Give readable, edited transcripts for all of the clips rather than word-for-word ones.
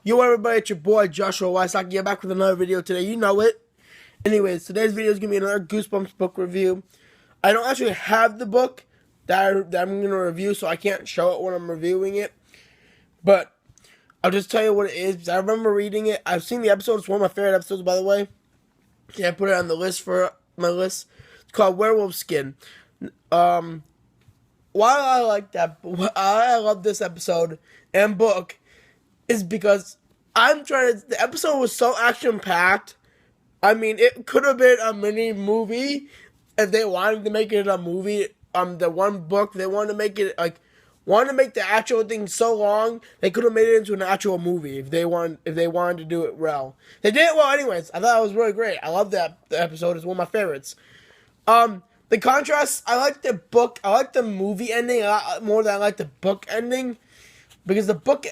Yo everybody, it's your boy Joshua Wysocki. You're back with another video today, you know it. Anyways, today's video is going to be another Goosebumps book review. I don't actually have the book that I'm going to review, so I can't show it when I'm reviewing it. But I'll just tell you what it is, because I remember reading it. I've seen the episode. It's one of my favorite episodes, by the way. Yeah, I put it on the list for my list. It's called Werewolf Skin. Why I like that, I love this episode and book, is because the episode was so action-packed. I mean, it could have been a mini movie if they wanted to make it a movie. The one book, they wanted to make it, wanted to make the actual thing so long, they could have made it into an actual movie if they wanted to do it well. They did it well anyways. I thought it was really great. I love that episode. It's one of my favorites. The contrast, I like the book, I like the movie ending a lot more than I like the book ending. Because the book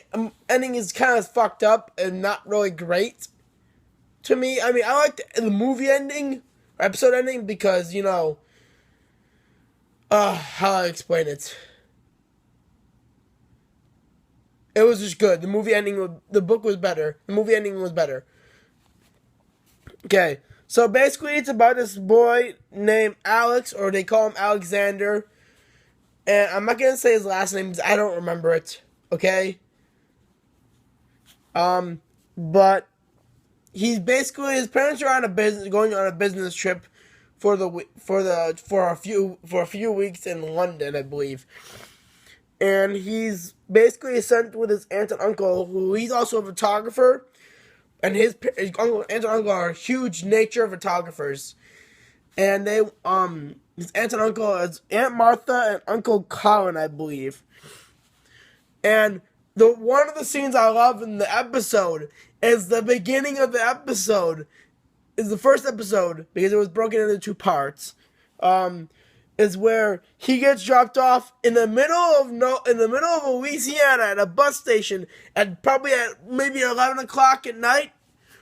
ending is kind of fucked up and not really great to me. I mean, I like the movie ending, or episode ending, because, you know, how do I explain it? It was just good. The movie ending, the book was better. The movie ending was better. Okay, so basically it's about this boy named Alex, or they call him Alexander. And I'm not going to say his last name because I don't remember it. Okay. But he's basically, his parents are going on a business trip for a few weeks in London, I believe. And he's basically sent with his aunt and uncle, who he's also a photographer, and his aunt and uncle are huge nature photographers. And his aunt and uncle is Aunt Martha and Uncle Colin, I believe. And one of the scenes I love in the episode is the beginning of the episode. Is the first episode, because it was broken into two parts. Is where he gets dropped off in the middle of Louisiana at a bus station at maybe 11 o'clock at night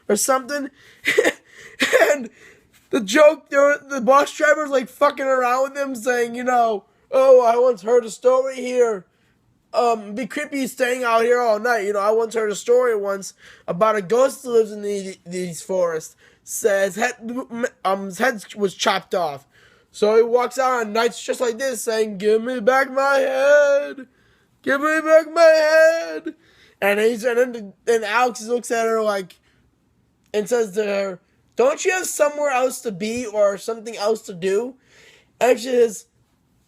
or something. And the joke, the bus driver's like fucking around with him, saying, you know, oh, I once heard a story here. Be creepy staying out here all night. You know, I once heard a story once about a ghost that lives in these forests. Says his head was chopped off. So he walks out on nights just like this, saying, "Give me back my head, give me back my head." And Alex looks at her and says to her, "Don't you have somewhere else to be or something else to do?" And she says,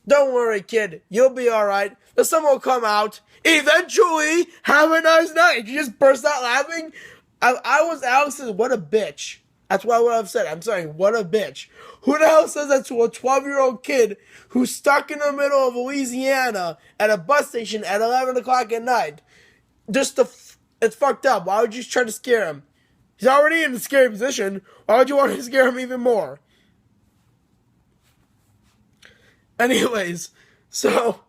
"Don't worry, kid. You'll be all right. The sun will come out. Eventually, have a nice night." She just burst out laughing. Alex says, "What a bitch." That's what I've said. I'm saying, what a bitch. Who the hell says that to a 12-year-old kid who's stuck in the middle of Louisiana at a bus station at 11 o'clock at night? It's fucked up. Why would you try to scare him? He's already in a scary position. Why would you want to scare him even more? Anyways, so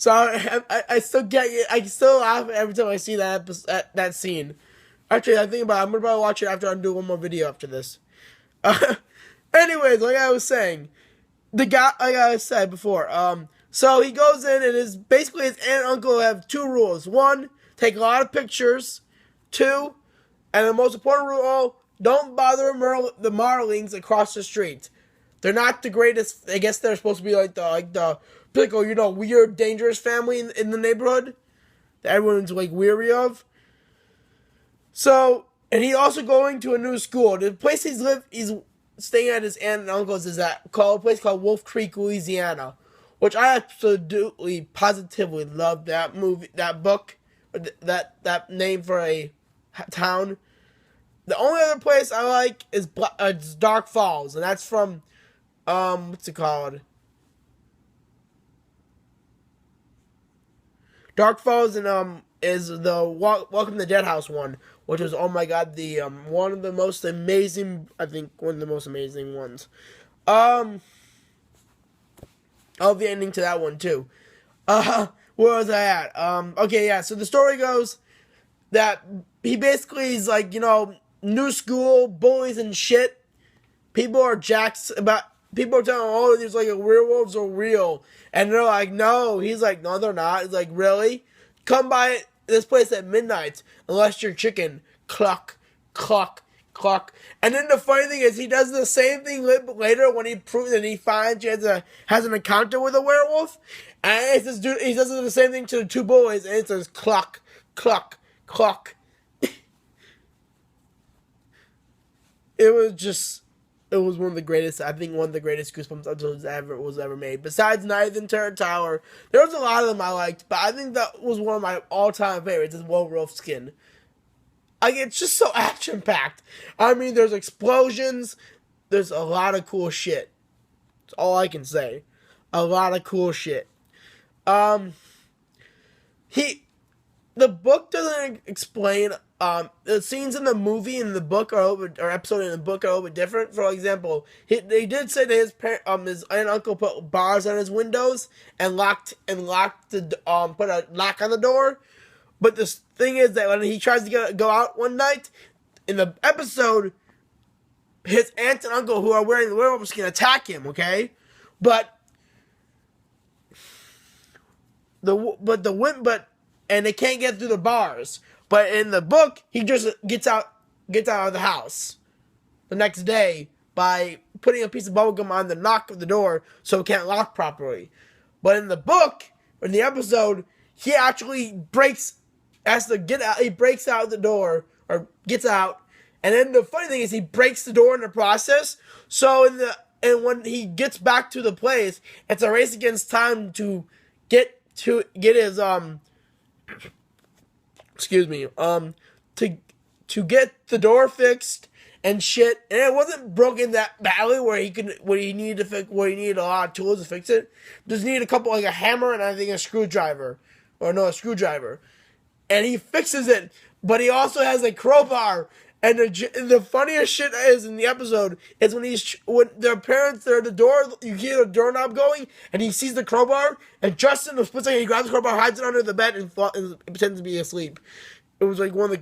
I still get you. I still laugh every time I see that scene. Actually, I think about it. I'm gonna probably watch it after I do one more video after this. Anyways, like I was saying, the guy, like I said before, so he goes in and basically his aunt and uncle have two rules. One, take a lot of pictures. Two, and the most important rule, don't bother the Marlings across the street. They're not the greatest. I guess they're supposed to be like the typical, you know, weird, dangerous family in the neighborhood that everyone's like weary of. So, and he's also going to a new school. The place he's staying at his aunt and uncle's is a place called Wolf Creek, Louisiana, which I absolutely, positively love that book, that name for a town. The only other place I like is Dark Falls, and that's from, what's it called? Dark Falls and is the Welcome to the Dead House one, which was, oh my god, the one of the most amazing, I think one of the most amazing ones. I'll be ending to that one too. Where was I at? Okay, yeah. So the story goes that he basically is like, you know, new school, bullies and shit. People are telling him, oh, there's like werewolves are real. And they're like, no. He's like, no, they're not. He's like, really? Come by this place at midnight unless you're chicken. Cluck, cluck, cluck. And then the funny thing is, he does the same thing later when he proves that he finds he has an encounter with a werewolf. And it's this dude, he does the same thing to the two boys, and it says cluck, cluck, cluck. It was one of the greatest, I think one of the greatest Goosebumps episodes was ever made. Besides Night in Terror Tower, there was a lot of them I liked, but I think that was one of my all-time favorites, is Werewolf Skin. Like, it's just so action-packed. I mean, there's explosions, there's a lot of cool shit. That's all I can say. A lot of cool shit. The book doesn't explain, the scenes in the movie and the book or episode in the book are a little bit different. For example, they did say that his aunt and uncle put bars on his windows and put a lock on the door. But the thing is that when he tries to go out one night, in the episode, his aunt and uncle who are wearing the werewolf skin attack him, okay? And they can't get through the bars. But in the book, he just gets out of the house the next day by putting a piece of bubblegum on the knock of the door so it can't lock properly. But in the book, in the episode, he actually breaks out the door, or gets out. And then the funny thing is, he breaks the door in the process. So when he gets back to the place, it's a race against time to get his to get the door fixed and shit. And it wasn't broken that badly where he needed a lot of tools to fix it. Just needed a couple, like a hammer and I think a screwdriver. And he fixes it, but he also has a crowbar. And the funniest shit is in the episode is when their parents, they're at the door, you hear the doorknob going, and he sees the crowbar, and Justin, the split second, he grabs the crowbar, hides it under the bed, and pretends to be asleep. It was like one of the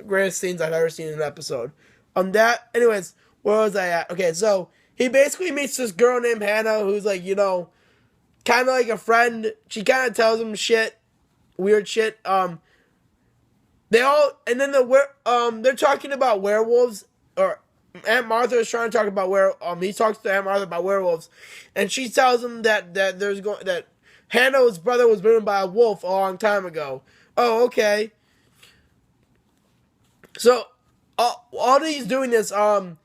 greatest scenes I've ever seen in an episode. Anyways, where was I at? Okay, so he basically meets this girl named Hannah, who's like, kind of like a friend. She kind of tells him weird shit. They're talking about werewolves, or Aunt Martha is trying to talk about he talks to Aunt Martha about werewolves, and she tells him that Hannah's brother was bitten by a wolf a long time ago. Oh, okay. So, all he's doing is, Alec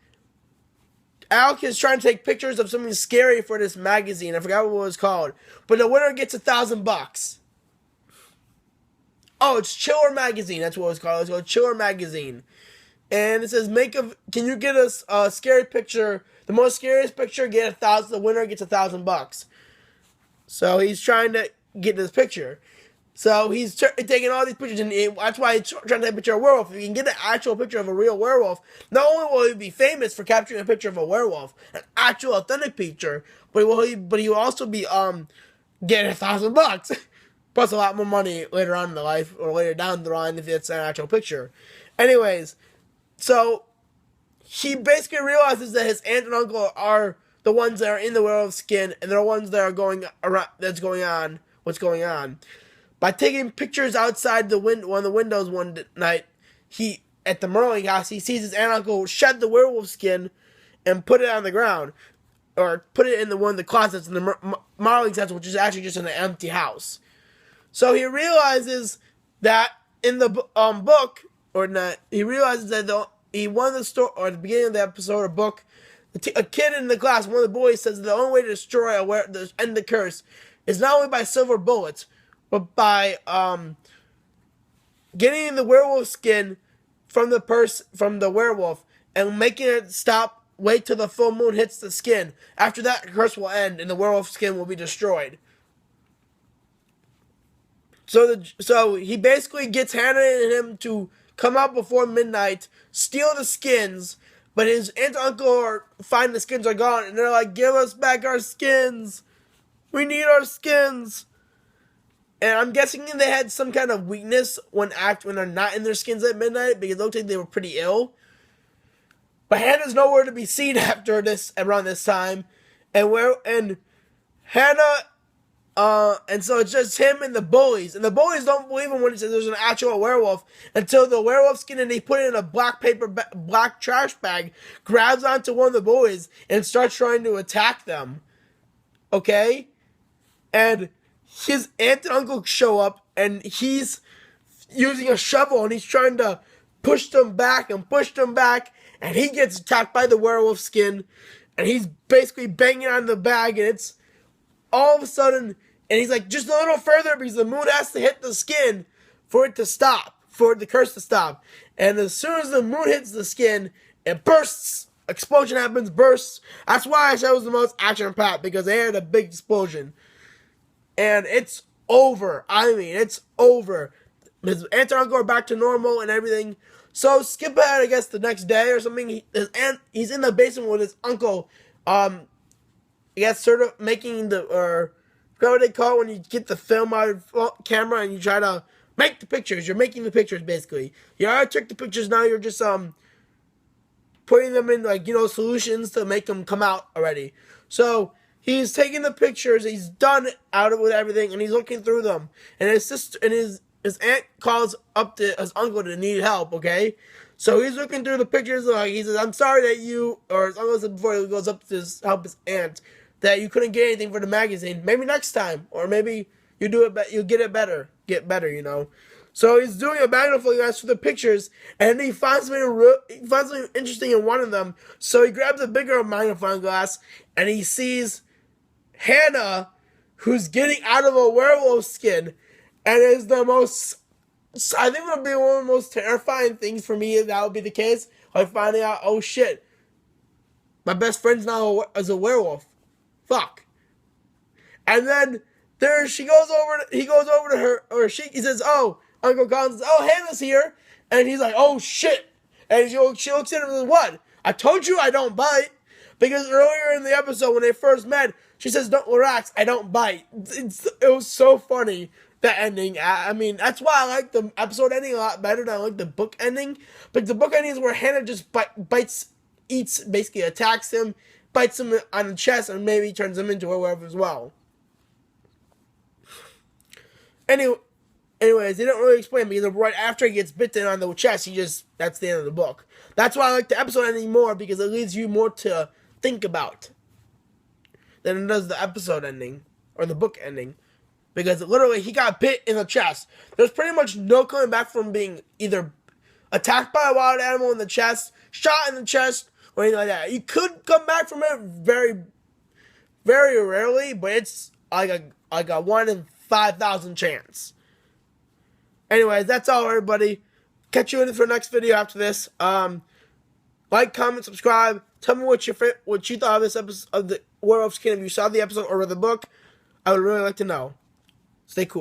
is trying to take pictures of something scary for this magazine. I forgot what it was called, but the winner gets $1,000. Oh, it's Chiller Magazine. That's what it's called. It's called Chiller Magazine. And it says, can you get us a scary picture? The most scariest picture, the winner gets $1,000. So he's trying to get this picture. So he's taking all these pictures, and that's why he's trying to take a picture of a werewolf. If you can get an actual picture of a real werewolf, not only will he be famous for capturing a picture of a werewolf, an actual authentic picture, but he will also be getting $1,000. Plus a lot more money later on in the life, or later down the line if it's an actual picture. Anyways, so he basically realizes that his aunt and uncle are the ones that are in the werewolf skin, and they're the ones that are what's going on. By taking pictures outside one of the windows one night, at the Merling house, he sees his aunt and uncle shed the werewolf skin and put it on the ground, or put it in one of the closets in the Marling's house, which is actually just in an empty house. So he realizes that in the book, or not, he realizes that he won the story, or at the beginning of the episode or book, a kid in the class, one of the boys, says that the only way to destroy end the curse is not only by silver bullets, but by getting the werewolf skin from the werewolf and making it wait till the full moon hits the skin. After that, the curse will end and the werewolf skin will be destroyed. So he basically gets Hannah and him to come out before midnight, steal the skins, but his aunt and uncle find the skins are gone, and they're like, give us back our skins. We need our skins. And I'm guessing they had some kind of weakness when they're not in their skins at midnight, because it looked like they were pretty ill. But Hannah's nowhere to be seen around this time. And Hannah And so it's just him and the bullies. And the bullies don't believe him when he says there's an actual werewolf until the werewolf skin and he put it in a black trash bag, grabs onto one of the bullies and starts trying to attack them. Okay? And his aunt and uncle show up and he's using a shovel and he's trying to push them back and he gets attacked by the werewolf skin and he's basically banging on the bag and it's all of a sudden, and he's like, just a little further because the moon has to hit the skin for it to stop, for the curse to stop. And as soon as the moon hits the skin, it bursts. Explosion happens, bursts. That's why I said it was the most action-packed, because they had a big explosion. And it's over. I mean, it's over. His aunt and uncle are back to normal and everything. So skip ahead, I guess, the next day or something. He's in the basement with his uncle. I guess sort of making the, or what they call it when you get the film out of camera and you try to make the pictures. You're making the pictures, basically. You already took the pictures, now you're just putting them in, like, solutions to make them come out already. So he's taking the pictures, he's done out of with everything, and he's looking through them. And his sister and his aunt calls up to his uncle to need help, okay? So he's looking through the pictures, like, he says, I'm sorry that you, or his uncle said before he goes up to help his aunt, that you couldn't get anything for the magazine. Maybe next time, or maybe you do it. You get better. So he's doing a magnifying glass for the pictures, and he finds something interesting in one of them. So he grabs a bigger magnifying glass, and he sees Hannah, who's getting out of a werewolf skin, and is the most. I think it would be one of the most terrifying things for me if that would be the case. Like finding out, oh shit, my best friend's now as a werewolf. Fuck. And then he goes over to her, or he says, oh, Uncle Colin says, oh, Hannah's here. And he's like, oh shit. And she looks at him and says, what? I told you I don't bite. Because earlier in the episode when they first met, she says, don't relax, I don't bite. It was so funny, the ending. I mean, that's why I like the episode ending a lot better than I like the book ending. But the book ending is where Hannah just basically attacks him, bites him on the chest, and maybe turns him into a werewolf as well. Anyways, they don't really explain, because right after he gets bitten on the chest, that's the end of the book. That's why I like the episode ending more, because it leaves you more to think about than it does the episode ending, or the book ending. Because literally, he got bit in the chest. There's pretty much no coming back from being either attacked by a wild animal in the chest, shot in the chest, or anything like that. You could come back from it very, very rarely, but it's like a 1 in 5,000 chance. Anyways, that's all, everybody. Catch you in for the next video after this. Like, comment, subscribe. Tell me what you thought of this episode of the Werewolf Skin. If you saw the episode or read the book, I would really like to know. Stay cool.